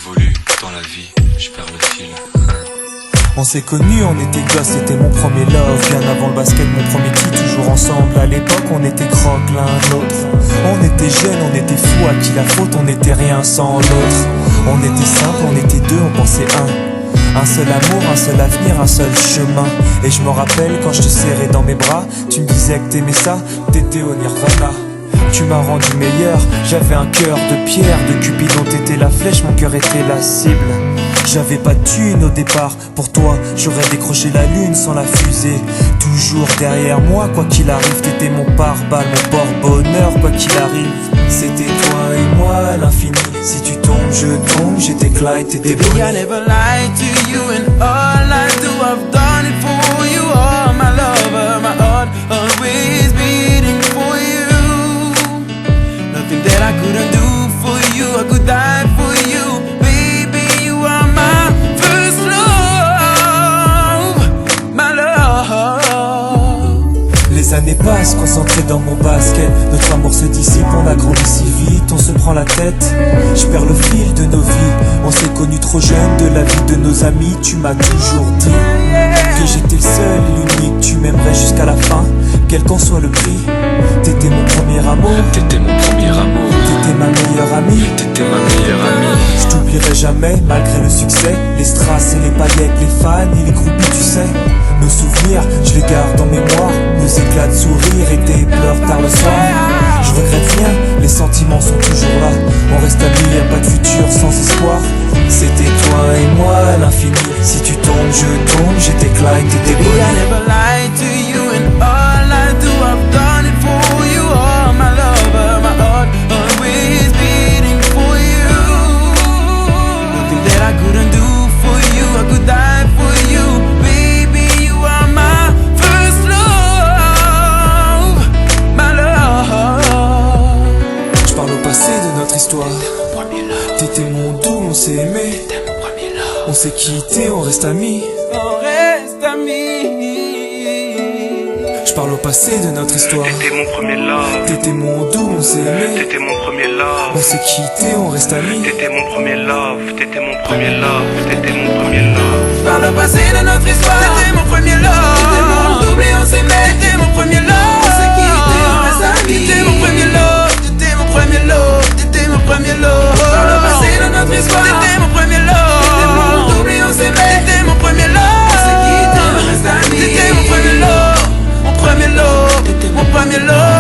j'évolue dans la vie, je perds le fil. On s'est connus, on était gosses, c'était mon premier love. Bien avant le basket, mon premier titre, toujours ensemble. À l'époque, on était croque l'un l'autre. On était jeunes, on était fous, à qui la faute, on n'était rien sans l'autre. On était simple, on était deux, on pensait un seul amour, un seul avenir, un seul chemin. Et je me rappelle quand je te serrais dans mes bras, tu me disais que t'aimais ça, t'étais au Nirvana. Tu m'as rendu meilleur, j'avais un cœur de pierre. De Cupidon t'étais la flèche, mon cœur était la cible. J'avais pas de thune au départ, pour toi j'aurais décroché la lune sans la fusée. Toujours derrière moi, quoi qu'il arrive, t'étais mon pare-balles, mon porte-bonheur, quoi qu'il arrive. C'était toi et moi à l'infini, si tu tombes je tombe, j'étais Clyde, t'étais Baby, I never lied to you, and all I do, I've done it for you. Oh, my lover, my heart always beating for you. Nothing that I couldn't do for you, I could die for you. Baby, you are my first love, my love. Les années passent, concentrées dans mon basket. Notre amour se dissipe, on a grandi si vite, on se prend la tête. Je perds le fil de nos vies, on s'est connus trop jeunes. De la vie de nos amis, tu m'as toujours dit que j'étais le seul et l'unique. Tu m'aimerais jusqu'à la fin, quel qu'en soit le prix. T'étais mon premier amour, T'étais mon premier amour, t'étais ma meilleure amie. t'étais ma meilleure amie. Je t'oublierai jamais, malgré le succès. Les strass et les paillettes, les fans et les groupies, tu sais. Nos souvenirs, je les garde en mémoire. Nos éclats de sourire et tes pleurs tard le soir. Je regrette rien, les sentiments sont toujours là. On reste amis, y'a pas de futur sans espoir. C'était toi et moi à l'infini. Si tu tombes, je tombe, j'étais Clyde, t'étais Baby, I Bonnie. never lied to you, and all I do, I've done it for you. Oh, my lover, my heart always beating for you. Nothing that I couldn't do for you, I could die for you. Baby, you are my first love, my love. Je parle au passé de notre histoire. T'étais mon doux, on s'est aimé. On s'est quitté, on reste amis. On reste amis. Je parle au passé de notre histoire. T'étais mon premier love, T'étais mon doux, on s'est aimé. t'étais mon premier love. On s'est quitté, on reste amis. T'étais mon premier love, t'étais mon premier love, t'étais mon premier love. Par le passé de notre histoire, t'étais mon premier love. T'étais mon double et on s'aimait. T'étais mon premier love. On s'est quitté, on reste amis. T'étais mon premier love. T'étais mon premier love. T'étais mon premier love. Par le passé de notre histoire, t'étais mon premier love. T'étais mon double et on s'aimait. T'étais mon premier love. On s'est quitté, on reste amis. T'étais mon premier love. Mon premier love. T'étais mon premier love.